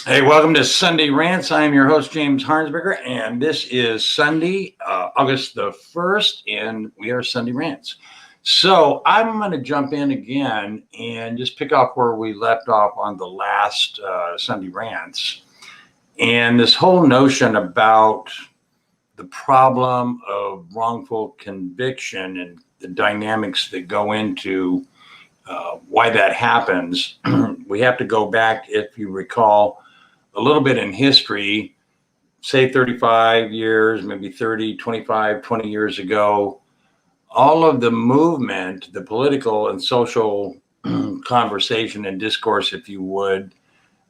Hey, welcome to Sunday Rants. I am your host, James Harnsberger, and this is Sunday, August the 1st, and we are Sunday Rants. So I'm going to jump in again and just pick up where we left off on the last Sunday Rants. And this whole notion about the problem of wrongful conviction and the dynamics that go into why that happens. We have to go back, if you recall, a little bit in history, say 35 years, maybe 30, 25, 20 years ago. All of the movement, the political and social conversation and discourse, if you would,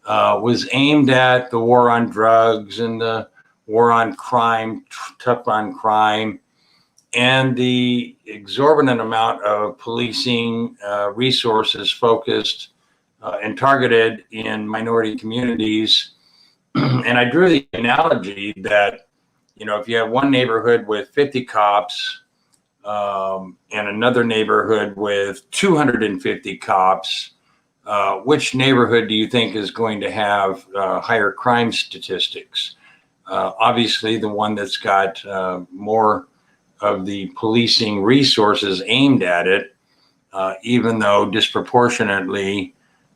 was aimed at the war on drugs and the war on crime, tough on crime, and the exorbitant amount of policing resources focused and targeted in minority communities. And I drew the analogy that, if you have one neighborhood with 50 cops and another neighborhood with 250 cops, which neighborhood do you think is going to have higher crime statistics? Obviously, the one that's got more of the policing resources aimed at it, even though disproportionately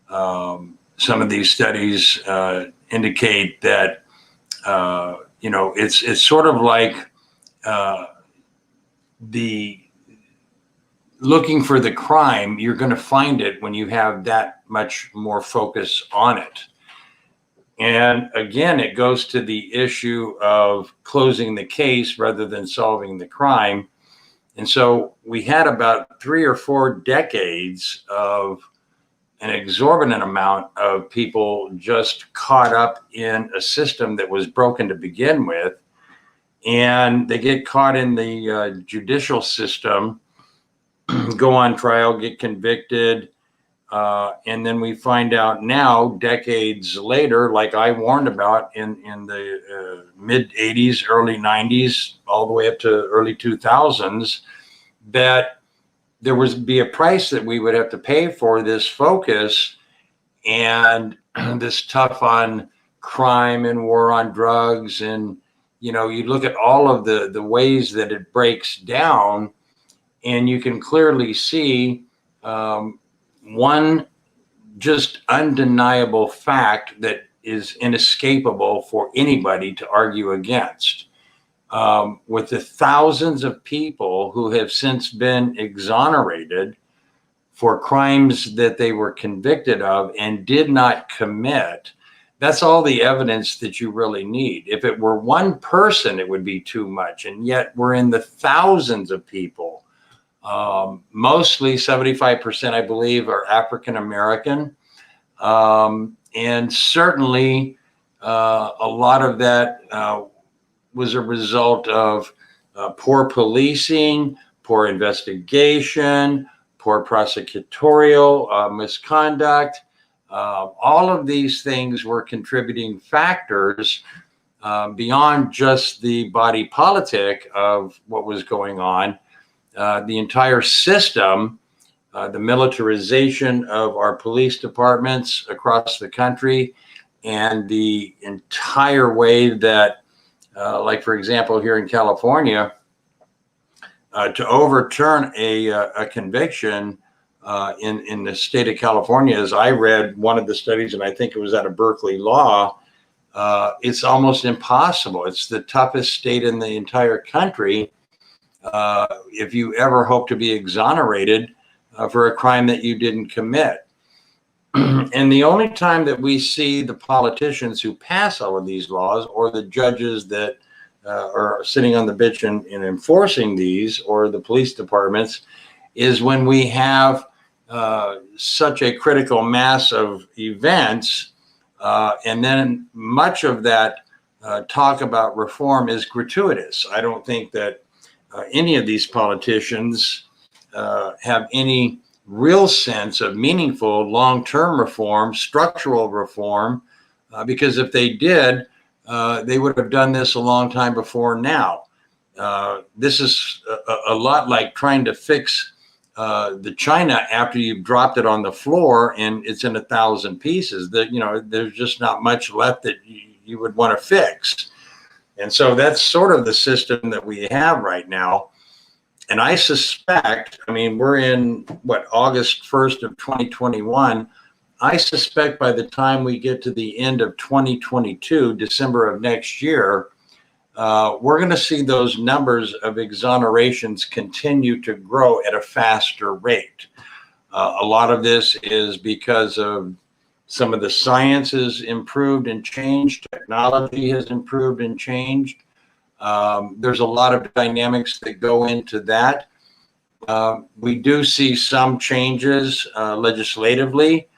some of these studies indicate that it's sort of like the looking for the crime. You're going to find it when you have that much more focus on it. And again, it goes to the issue of closing the case rather than solving the crime. And so we had about 3 or 4 decades of an exorbitant amount of people just caught up in a system that was broken to begin with. And they get caught in the judicial system, go on trial, get convicted. And then we find out now, decades later, like I warned about in the mid 80s, early 90s, all the way up to early 2000s, that there would be a price that we would have to pay for this focus and this tough on crime and war on drugs. And, you look at all of the ways that it breaks down, and you can clearly see one just undeniable fact that is inescapable for anybody to argue against. With the thousands of people who have since been exonerated for crimes that they were convicted of and did not commit, that's all the evidence that you really need. If it were one person, it would be too much. And yet we're in the thousands of people. Mostly 75%, I believe, are African American. And certainly a lot of that was a result of poor policing, poor investigation, poor prosecutorial misconduct. All of these things were contributing factors beyond just the body politic of what was going on. The entire system, the militarization of our police departments across the country, and the entire way that, like, for example, here in California, to overturn a conviction in the state of California, as I read one of the studies, and I think it was out of Berkeley Law, it's almost impossible. It's the toughest state in the entire country if you ever hope to be exonerated for a crime that you didn't commit. And the only time that we see the politicians who pass all of these laws, or the judges that are sitting on the bench and enforcing these, or the police departments, is when we have such a critical mass of events. And then much of that talk about reform is gratuitous. I don't think that any of these politicians have any real sense of meaningful long-term reform, structural reform, because if they did, they would have done this a long time before now. This is a lot like trying to fix the china after you've dropped it on the floor and it's in 1,000 pieces. That, you know, there's just not much left that you would want to fix. And so that's sort of the system that we have right now. And I suspect, I mean, we're in what, August 1st of 2021. I suspect by the time we get to the end of 2022, December of next year, we're going to see those numbers of exonerations continue to grow at a faster rate. A lot of this is because of some of the science has improved and changed. Technology has improved and changed. There's a lot of dynamics that go into that. We do see some changes legislatively,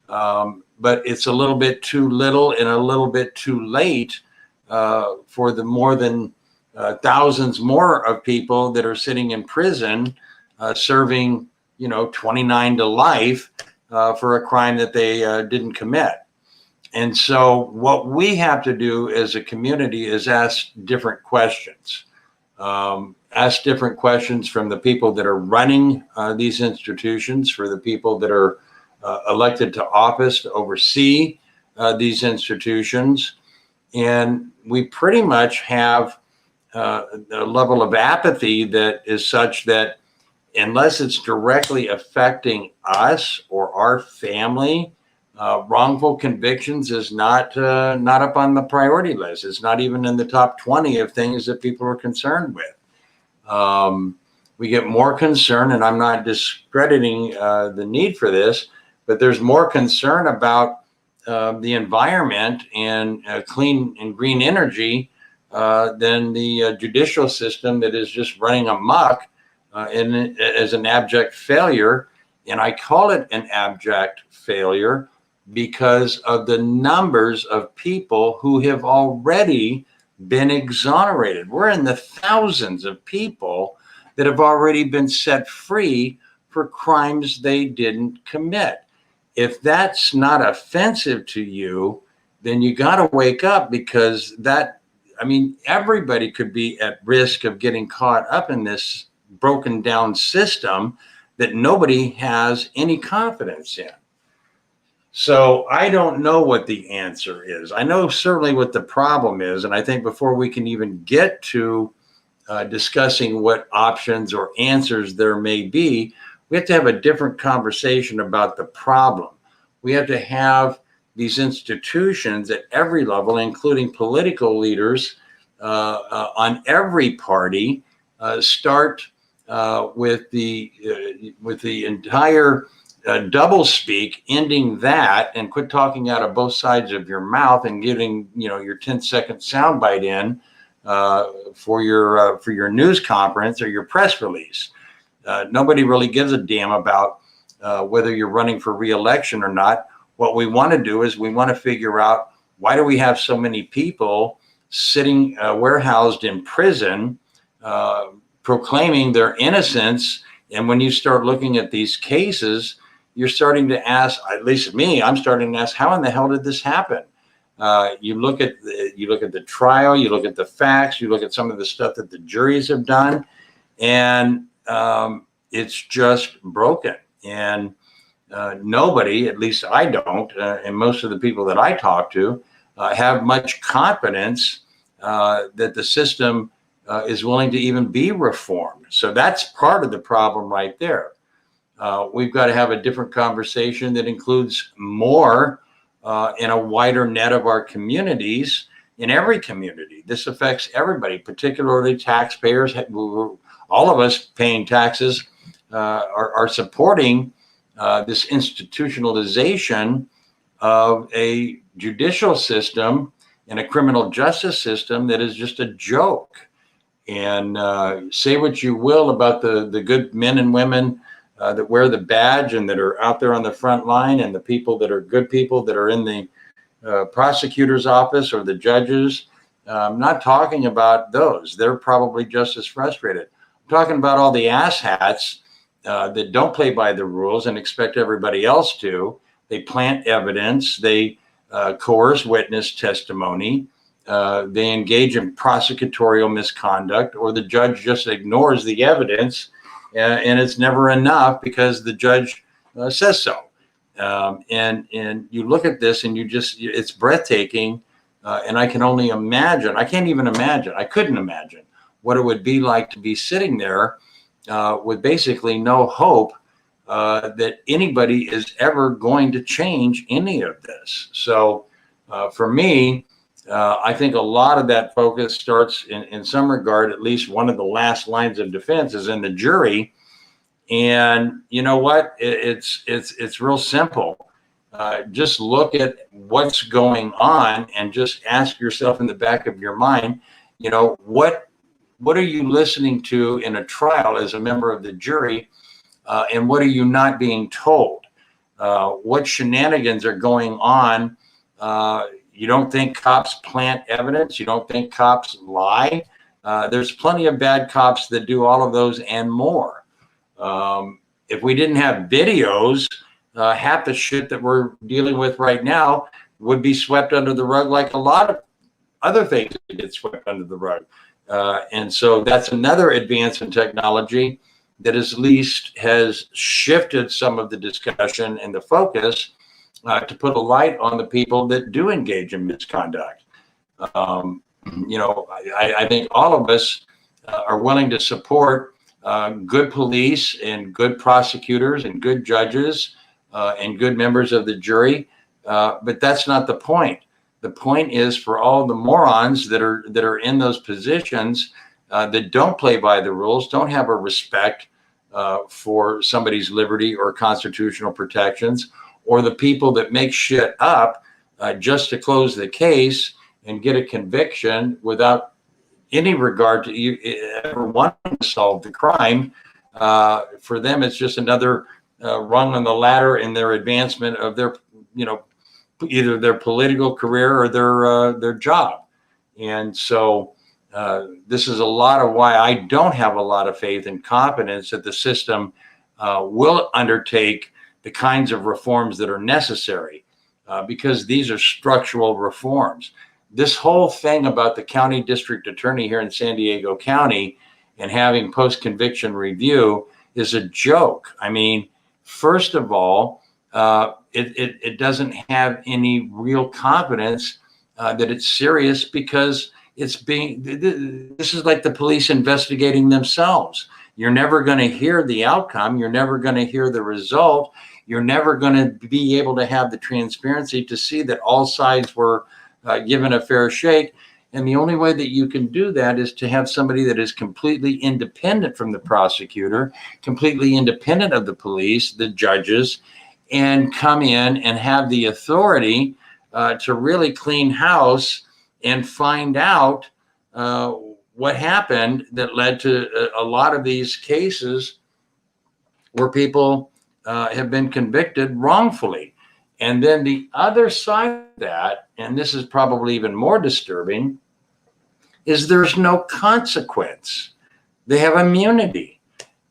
but it's a little bit too little and a little bit too late for the more than thousands more of people that are sitting in prison serving, 29 to life for a crime that they didn't commit. And so what we have to do as a community is ask different questions. Ask different questions from the people that are running these institutions, for the people that are elected to office to oversee these institutions. And we pretty much have a level of apathy that is such that unless it's directly affecting us or our family, wrongful convictions is not up on the priority list. It's not even in the top 20 of things that people are concerned with. We get more concern, and I'm not discrediting the need for this, but there's more concern about the environment and clean and green energy than the judicial system that is just running amok as an abject failure. And I call it an abject failure because of the numbers of people who have already been exonerated. We're in the thousands of people that have already been set free for crimes they didn't commit. If that's not offensive to you, then you got to wake up, because everybody could be at risk of getting caught up in this broken down system that nobody has any confidence in. So I don't know what the answer is. I know certainly what the problem is. And I think before we can even get to discussing what options or answers there may be, we have to have a different conversation about the problem. We have to have these institutions at every level, including political leaders on every party, start with the entire doublespeak, ending that, and quit talking out of both sides of your mouth and getting your 10-second soundbite in for your news conference or your press release. Nobody really gives a damn about whether you're running for re-election or not. What we want to do is we want to figure out, why do we have so many people sitting warehoused in prison proclaiming their innocence? And when you start looking at these cases, you're starting to ask, at least me, I'm starting to ask, how in the hell did this happen? You look at the trial, you look at the facts, you look at some of the stuff that the juries have done, and it's just broken. And nobody, at least I don't, and most of the people that I talk to, have much confidence that the system is willing to even be reformed. So that's part of the problem right there. We've got to have a different conversation that includes more in a wider net of our communities, in every community. This affects everybody, particularly taxpayers. All of us paying taxes are supporting this institutionalization of a judicial system and a criminal justice system that is just a joke. And say what you will about the good men and women that wear the badge and that are out there on the front line, and the people that are good people that are in the prosecutor's office or the judges. I'm not talking about those. They're probably just as frustrated. I'm talking about all the asshats that don't play by the rules and expect everybody else to. They plant evidence. They coerce witness testimony. They engage in prosecutorial misconduct, or the judge just ignores the evidence and it's never enough because the judge says so. And you look at this and it's breathtaking. And I can only imagine, I can't even imagine, I couldn't imagine what it would be like to be sitting there with basically no hope that anybody is ever going to change any of this. So for me, I think a lot of that focus starts in some regard, at least one of the last lines of defense is in the jury. And you know what? It's real simple. Just look at what's going on and just ask yourself in the back of your mind, what are you listening to in a trial as a member of the jury, and what are you not being told? What shenanigans are going on? You don't think cops plant evidence? You don't think cops lie? There's plenty of bad cops that do all of those and more. If we didn't have videos, half the shit that we're dealing with right now would be swept under the rug, like a lot of other things that get swept under the rug. And so that's another advance in technology that at least has shifted some of the discussion and the focus to put a light on the people that do engage in misconduct. I think all of us are willing to support good police and good prosecutors and good judges and good members of the jury, but that's not the point. The point is for all the morons that are in those positions that don't play by the rules, don't have a respect for somebody's liberty or constitutional protections, or the people that make shit up just to close the case and get a conviction without any regard to you ever wanting to solve the crime. For them, it's just another rung on the ladder in their advancement of their, either their political career or their job. And so this is a lot of why I don't have a lot of faith and confidence that the system will undertake the kinds of reforms that are necessary, because these are structural reforms. This whole thing about the county district attorney here in San Diego County and having post-conviction review is a joke. I mean, first of all, it doesn't have any real confidence that it's serious, because this is like the police investigating themselves. You're never going to hear the outcome. You're never going to hear the result. You're never going to be able to have the transparency to see that all sides were given a fair shake. And the only way that you can do that is to have somebody that is completely independent from the prosecutor, completely independent of the police, the judges, and come in and have the authority to really clean house and find out what happened that led to a lot of these cases where people have been convicted wrongfully. And then the other side of that, and this is probably even more disturbing, is there's no consequence. They have immunity.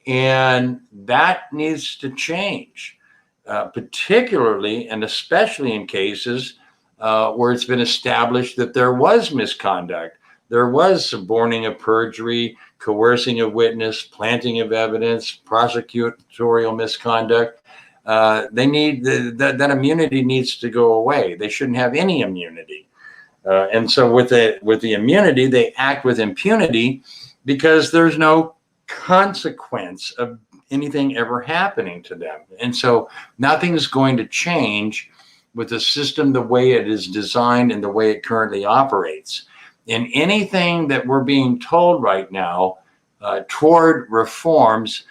And that needs to change, particularly and especially in cases where it's been established that there was misconduct. There was suborning of perjury, coercing a witness, planting of evidence, prosecutorial misconduct. That immunity needs to go away. They shouldn't have any immunity. And so with the immunity, they act with impunity because there's no consequence of anything ever happening to them. And so nothing's going to change with the system the way it is designed and the way it currently operates. And anything that we're being told right now toward reforms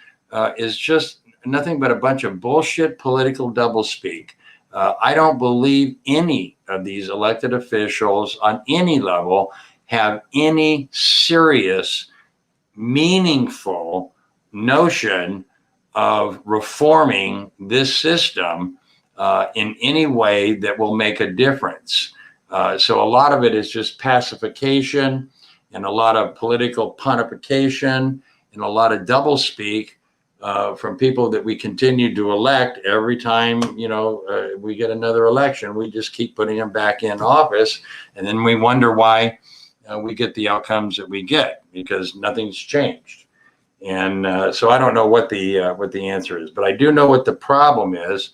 is just nothing but a bunch of bullshit political doublespeak. I don't believe any of these elected officials on any level have any serious, meaningful notion of reforming this system in any way that will make a difference. So a lot of it is just pacification and a lot of political pontification and a lot of doublespeak from people that we continue to elect every time, we get another election. We just keep putting them back in office. And then we wonder why we get the outcomes that we get, because nothing's changed. And so I don't know what the answer is, but I do know what the problem is.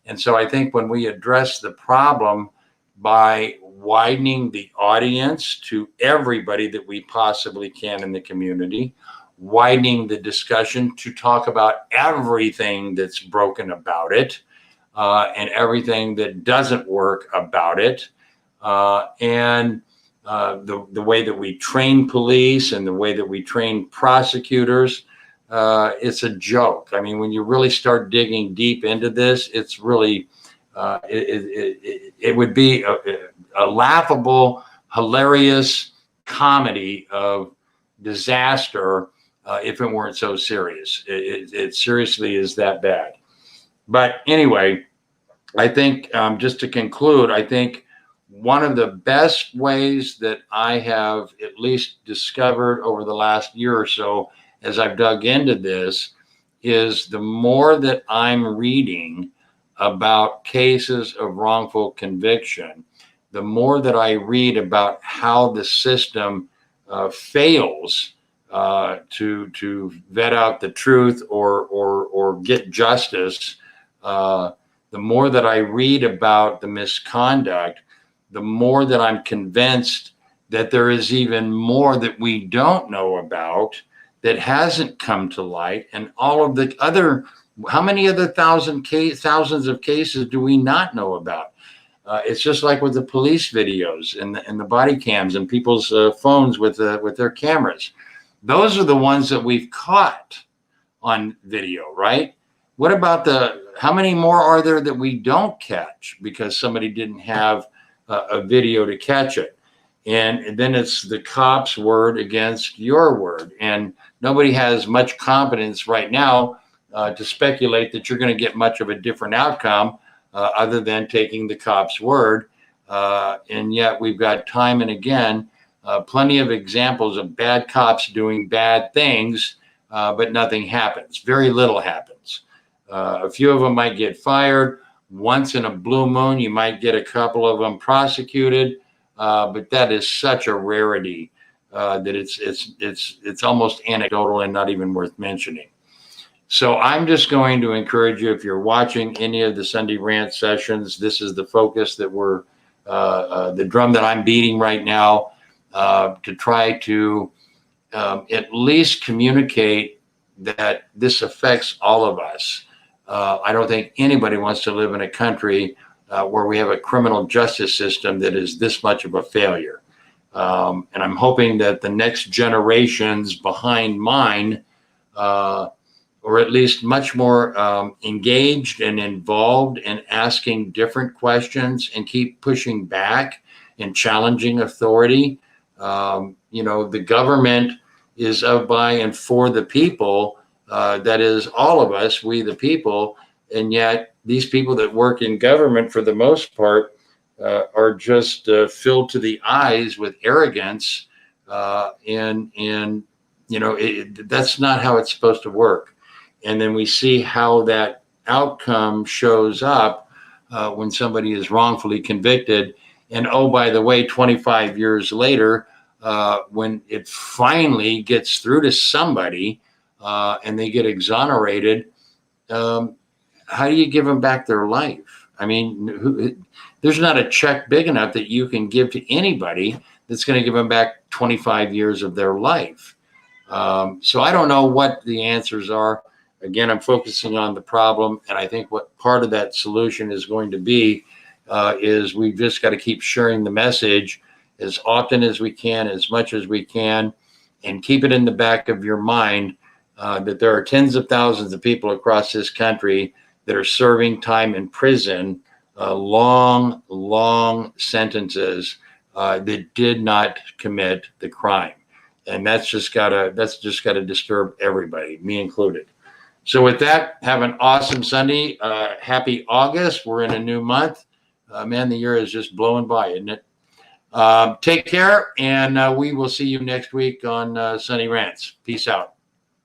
And so I think when we address the problem by widening the audience to everybody that we possibly can in the community, widening the discussion to talk about everything that's broken about it, and everything that doesn't work about it, and the way that we train police and the way that we train prosecutors, it's a joke. I mean, when you really start digging deep into this, it's really, it would be a laughable, hilarious comedy of disaster if it weren't so serious. It seriously is that bad. But anyway, I think just to conclude, I think one of the best ways that I have at least discovered over the last year or so as I've dug into this is the more that I'm reading about cases of wrongful conviction, the more that I read about how the system fails to vet out the truth or get justice, the more that I read about the misconduct, the more that I'm convinced that there is even more that we don't know about that hasn't come to light. And all of the other, how many other thousands of cases do we not know about? It's just like with the police videos and the body cams and people's phones with their cameras. Those are the ones that we've caught on video, right? What about how many more are there that we don't catch because somebody didn't have a video to catch it? And then it's the cop's word against your word. And nobody has much confidence right now to speculate that you're going to get much of a different outcome other than taking the cop's word. And yet we've got time and again, plenty of examples of bad cops doing bad things, but nothing happens. Very little happens. A few of them might get fired. Once in a blue moon, you might get a couple of them prosecuted, but that is such a rarity that it's almost anecdotal and not even worth mentioning. So I'm just going to encourage you, if you're watching any of the Sunday Rant sessions, this is the focus that we're, the drum that I'm beating right now, to try to at least communicate that this affects all of us. I don't think anybody wants to live in a country where we have a criminal justice system that is this much of a failure. And I'm hoping that the next generations behind mine, or at least much more engaged and involved in asking different questions and keep pushing back and challenging authority. The government is of, by, and for the people. That is all of us, we the people. And yet these people that work in government, for the most part, are just filled to the eyes with arrogance. That's not how it's supposed to work. And then we see how that outcome shows up when somebody is wrongfully convicted. And oh, by the way, 25 years later, when it finally gets through to somebody and they get exonerated, how do you give them back their life? I mean, there's not a check big enough that you can give to anybody that's going to give them back 25 years of their life. So I don't know what the answers are. Again, I'm focusing on the problem, and I think what part of that solution is going to be is we've just got to keep sharing the message as often as we can, as much as we can, and keep it in the back of your mind that there are tens of thousands of people across this country that are serving time in prison, long sentences that did not commit the crime. And that's just gotta disturb everybody, me included. So with that, have an awesome Sunday. Happy August. We're in a new month. Man, the year is just blowing by, isn't it? Take care, and we will see you next week on Sunday Rants. Peace out.